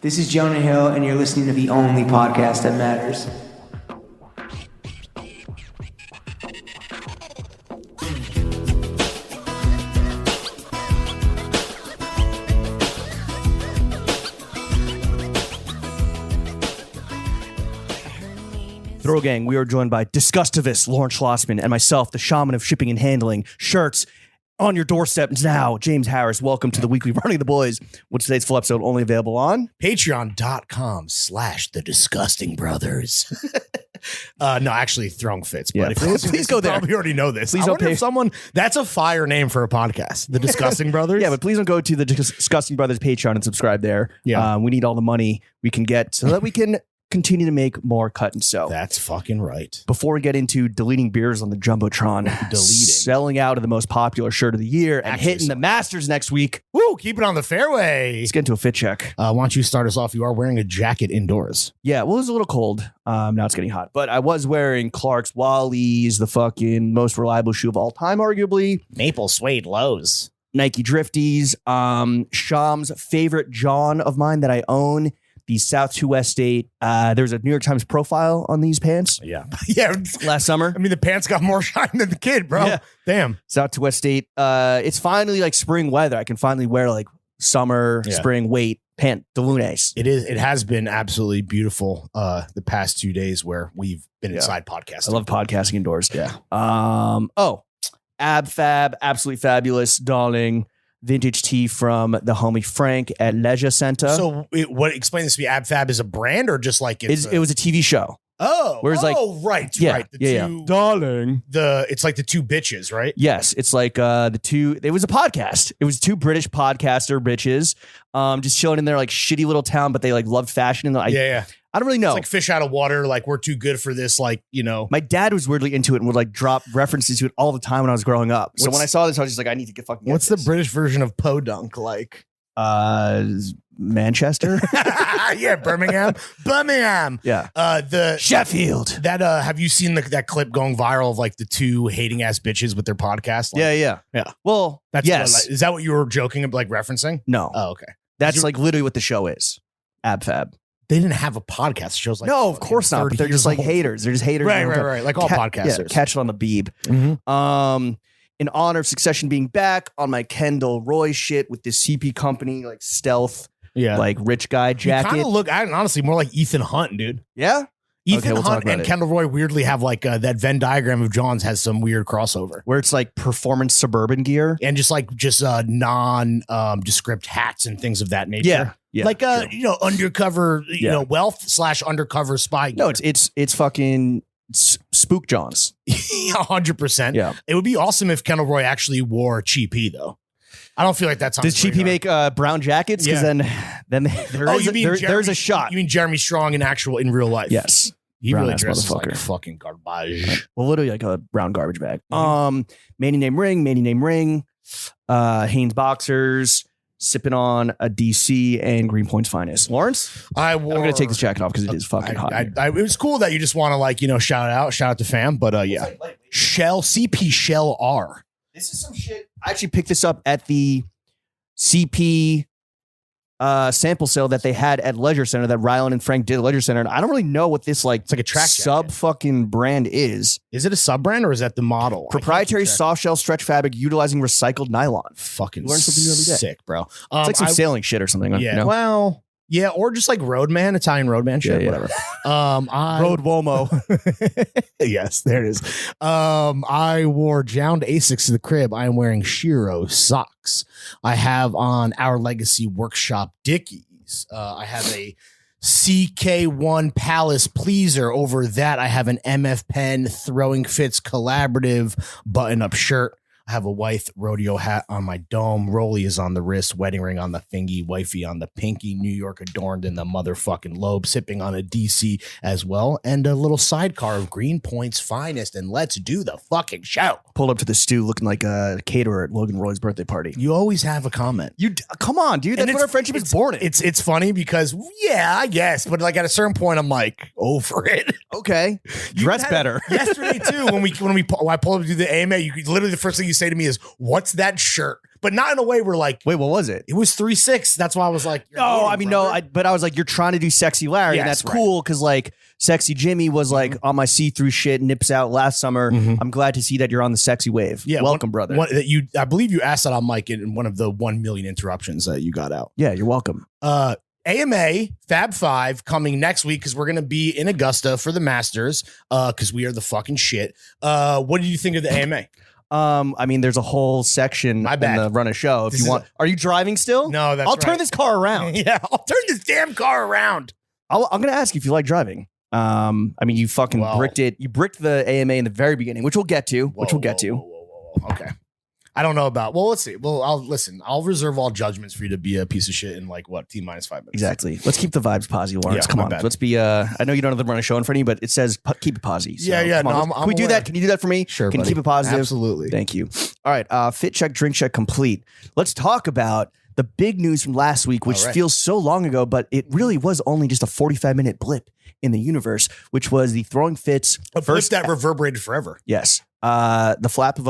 This is Jonah Hill, and you're listening to the only podcast that matters. Throw Gang, we are joined by Disgustivist Lawrence Schlossman and myself, the shaman of shipping and handling shirts on your doorstep now. James Harris, welcome to the weekly Running the Boys. What's today's full episode only available on? Patreon.com/the-disgusting-brothers. No, actually, throwing fits. But if you're listening, please go there. You probably already know this. Please I don't wonder pay. if someone, that's a fire name for a podcast. The Disgusting Brothers. Yeah, but please don't go to the Disgusting Brothers Patreon and subscribe there. Yeah. We need all the money we can get so that we can continue to make more cut and sew. That's fucking right. Before we get into deleting beers on the jumbotron, selling out of the most popular shirt of the year, and hitting the Masters next week. Woo, keep it on the fairway. Let's get into a fit check. Why don't you start us off? You are wearing a jacket indoors. Yeah, well, it was a little cold. Now it's getting hot. But I was wearing Clark's Wally's, the fucking most reliable shoe of all time, arguably. Maple suede lows. Nike Drifties. Sham's favorite John of mine that I own. The South to West State. There's a New York Times profile on these pants. Yeah. Yeah. Last summer. I mean, the pants got more shine than the kid, bro. Yeah. Damn. South to West State. It's finally like spring weather. I can finally wear like summer, spring weight pant de lunes. It is. It has been absolutely beautiful the past 2 days where we've been inside podcasting. I love podcasting indoors. Yeah. Ab Fab, absolutely fabulous, darling. Vintage tee from the homie Frank at Leisure Center. So, explain this to me? Ab Fab is a brand or just like it was a TV show. Oh, whereas right. Yeah, The two, darling. It's like the two bitches, right? Yes, it's like the two. It was a podcast. It was two British podcaster bitches, just chilling in their like shitty little town, but they like loved fashion and I don't really know. It's like fish out of water. Like we're too good for this. Like, you know, my dad was weirdly into it and would like drop references to it all the time when I was growing up. So when I saw this, I was just like, I need to get fucking. What's the British version of podunk like? Manchester. Yeah, Birmingham. Yeah. The Sheffield. That have you seen that clip going viral of like the two hating ass bitches with their podcast? Like, yeah. Well, that's yes. Is that what you were joking like referencing? No. Oh, okay. That's like literally what the show is. Ab Fab. They didn't have a podcast. Shows like no, of course not. But they're just like haters. They're just haters. Right. Like all podcasters. Yeah, catch it on the beeb. Mm-hmm. In honor of Succession being back on my Kendall Roy shit with this CP company, like stealth, like rich guy jacket. You kind of look, honestly, more like Ethan Hunt, dude. Yeah. Ethan Hunt and Kendall Roy weirdly have like that Venn diagram of John's has some weird crossover where it's like performance suburban gear and just non-descript hats and things of that nature. Yeah, like undercover, wealth / undercover spy gear. No, it's fucking Spook Johns. 100%. Yeah, it would be awesome if Kendall Roy actually wore Cheapy though. I don't feel like that's. Does Cheapy make brown jackets? Because then there's a shot. You mean Jeremy Strong in real life? Yes. He really dresses like fucking garbage. Well, literally like a brown garbage bag. Manny name ring. Hanes boxers, sipping on a DC and Greenpoint's finest. Lawrence, I'm gonna take this jacket off because it is fucking hot. It was cool that you just want to shout out to fam, but yeah, Shell CP Shell R. This is some shit. I actually picked this up at the CP sample sale that they had at Leisure Center that Rylan and Frank did at Leisure Center. And I don't really know what this it's like a track sub fucking brand is. Is it a sub brand or is that the model? Proprietary soft shell stretch fabric utilizing recycled nylon. Fucking learn something every day. Sick, bro. It's like some sailing shit or something. Yeah. Well, yeah, or just like Roadman, Italian Roadman shit, whatever. Road Womo. Yes, there it is. I wore Jound Asics to the crib. I am wearing Shiro socks. I have on Our Legacy Workshop Dickies. I have a CK1 Palace Pleaser. Over that, I have an MF Pen Throwing Fits Collaborative button-up shirt. I have a white rodeo hat on my dome. Rolly is on the wrist. Wedding ring on the fingy. Wifey on the pinky. New York adorned in the motherfucking lobe. Sipping on a DC as well. And a little sidecar of Greenpoint's finest. And let's do the fucking show. Pulled up to the stew looking like a caterer at Logan Roy's birthday party. You always have a comment. Come on, dude. That's what our friendship is born in. It's funny because, yeah, I guess. But like at a certain point, I'm like, over it. Okay. Dress better. Yesterday, too, when I pulled up to do the AMA, literally the first thing you say to me is, what's that shirt? but not in a way where like, Wait, what was it? it was 3.6. That's why I was like, No, I mean, but I was like, you're trying to do Sexy Larry, and Yes, that's cool because like Sexy Jimmy was like on my see-through shit, nips out last summer. I'm glad to see that you're on the sexy wave. Yeah, welcome, brother. I believe you asked that on Mike in one of the 1 million interruptions that you got out. Yeah, you're welcome. AMA Fab 5 coming next week because we're going to be in Augusta for the Masters because we are the fucking shit. What did you think of the AMA? I mean, there's a whole section My bad. in the run a show. If you want, are you driving still? No, that's I'll turn right. this car around. Yeah, I'll turn this damn car around. I'm going to ask you if you like driving. I mean, you fucking bricked it. You bricked the AMA in the very beginning, which we'll get to. Whoa. Okay. I don't know about. Well, let's see. Well, I'll reserve all judgments for you to be a piece of shit in like what T-minus 5 minutes. Exactly. Let's keep the vibes positive, Lawrence. Yeah, Come my on. bad. Let's be. I know you don't have the run a show in front of you, but it says keep it positive. So, Yeah. come on, No, can we do aware. that? Can you do that for me? Sure. Can buddy. you keep it positive? Absolutely. Thank you. All right. Fit check, drink check complete. Let's talk about the big news from last week, which All right. feels so long ago, but it really was only just a 45-minute blip in the universe, which was the Throwing Fits A first that reverberated forever. Yes. The flap of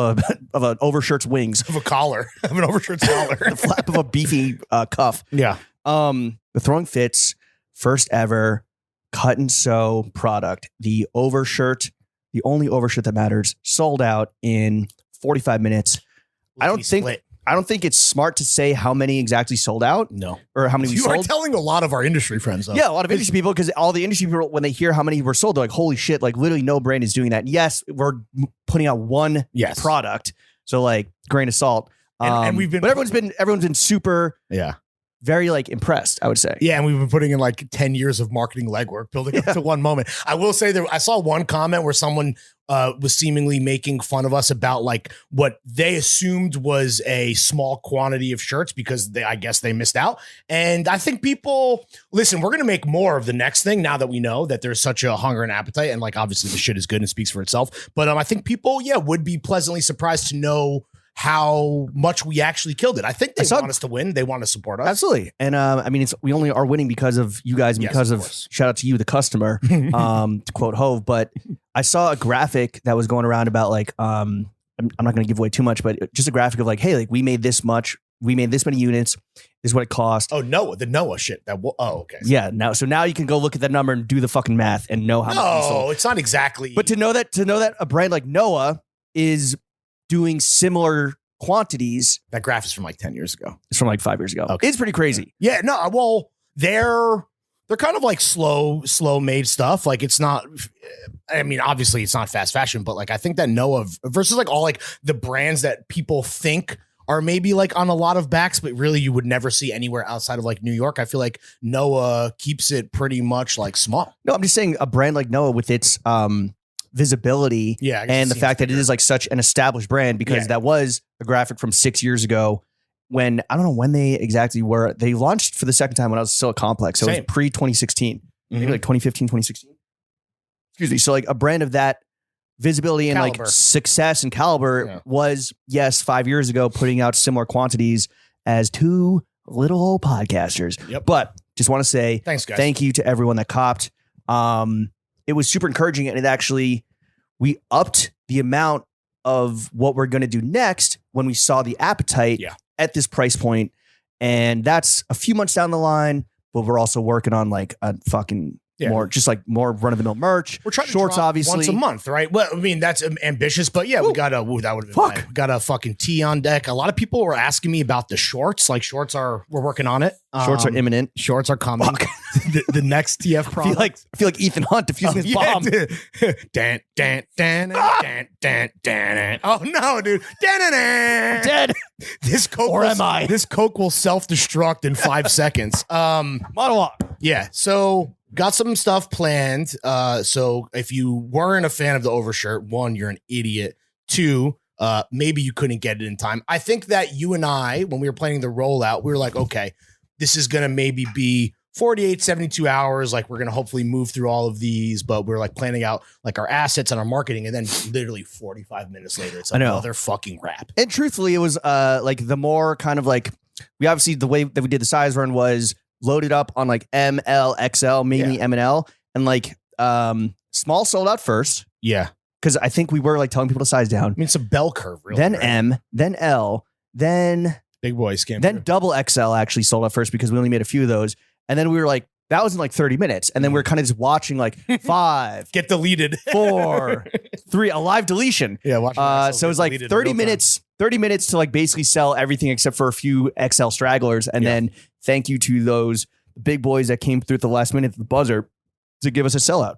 an overshirt's wings, Of a collar, of an overshirt collar. the flap of a beefy cuff. Yeah. The Throwing Fits first ever cut and sew product, the overshirt, the only overshirt that matters, sold out in 45 minutes. I don't think it's smart to say how many exactly sold out. No. Or how many we You are sold. telling a lot of our industry friends, though. Yeah, a lot of industry people, because all the industry people, when they hear how many were sold, they're like, holy shit, like literally no brand is doing that. Yes, we're putting out one Yes. product. So like grain of salt. And we've been, but everyone's been super, very like impressed, I would say. Yeah, and we've been putting in like 10 years of marketing legwork building up to one moment. I will say that I saw one comment where someone was seemingly making fun of us about like what they assumed was a small quantity of shirts because I guess they missed out. And I think people, listen, we're going to make more of the next thing now that we know that there's such a hunger and appetite. And like, obviously the shit is good and speaks for itself. But I think people, would be pleasantly surprised to know how much we actually killed it. I think they want us to win. They want to support us. Absolutely. And I mean, we only are winning because of you guys and Yes, because of of course. shout out to you, the customer, to quote Hove. But I saw a graphic that was going around about like, I'm not going to give away too much, but just a graphic of like, hey, like we made this much, we made this many units, this is what it cost. Oh, the Noah shit. Okay. Yeah. Now you can go look at that number and do the fucking math and know how much we sold. No, it's not exactly. But to know that a brand like Noah is doing similar quantities, that graph is from like 10 years ago. it's from like 5 years ago. Okay. It's pretty crazy. Yeah, no, well, they're kind of like slow made stuff. Like it's not, I mean, obviously it's not fast fashion, but like I think that Noah versus like all like the brands that people think are maybe like on a lot of backs, but really you would never see anywhere outside of like New York. I feel like Noah keeps it pretty much like small. No, I'm just saying a brand like Noah with its visibility Yeah, I guess and it the fact that seems it is like such an established brand, because Yeah. that was a graphic from 6 years ago when I don't know when they exactly were. They launched for the second time when I was still at Complex. So it Same. was pre 2016, maybe Mhm. like 2015, 2016. Excuse me. So like a brand of that visibility and Caliber. like success and caliber was, yes, 5 years ago, putting out similar quantities as two little old podcasters. Yep. But just want to say Thanks, guys. thank you to everyone that copped. It was super encouraging, and we upped the amount of what we're going to do next when we saw the appetite at this price point. And that's a few months down the line, but we're also working on like a fucking more run of the mill merch. We're trying to shorts, drop obviously once a month, right? Well, I mean, that's ambitious, but yeah, we got that would have been fine. We got a fucking tee on deck. A lot of people were asking me about the shorts. Like we're working on it. Shorts are imminent. Shorts are coming. the next TF product. I feel like Ethan Hunt defusing his bomb. Dan, dan, dan, dan, dan, dan. Oh no, dude. Dan, I'm dead. This Coke Or am I? This Coke will self-destruct in 5 seconds. Monologue. Yeah. So got some stuff planned. So if you weren't a fan of the overshirt, one, you're an idiot. Two, maybe you couldn't get it in time. I think that you and I, when we were planning the rollout, we were like, okay, this is going to maybe be 48, 72 hours. Like we're going to hopefully move through all of these, but we're like planning out like our assets and our marketing. And then literally 45 minutes later, it's another fucking wrap. And truthfully, it was like the more kind of like, we obviously, the way that we did the size run was loaded up on like M, L, XL, mainly M and L, and like small sold out first. Yeah. Because I think we were like telling people to size down. I mean, it's a bell curve, really. Then right? M, then L, then Big boys came Then through. double XL actually sold out first because we only made a few of those. And then we were like, that was in like 30 minutes. And then we are kind of just watching like 5, Get deleted. 4, 3, a live deletion. Yeah, watch So it was like 30 minutes to like basically sell everything except for a few XL stragglers. And then thank you to those big boys that came through at the last minute at the buzzer to give us a sellout.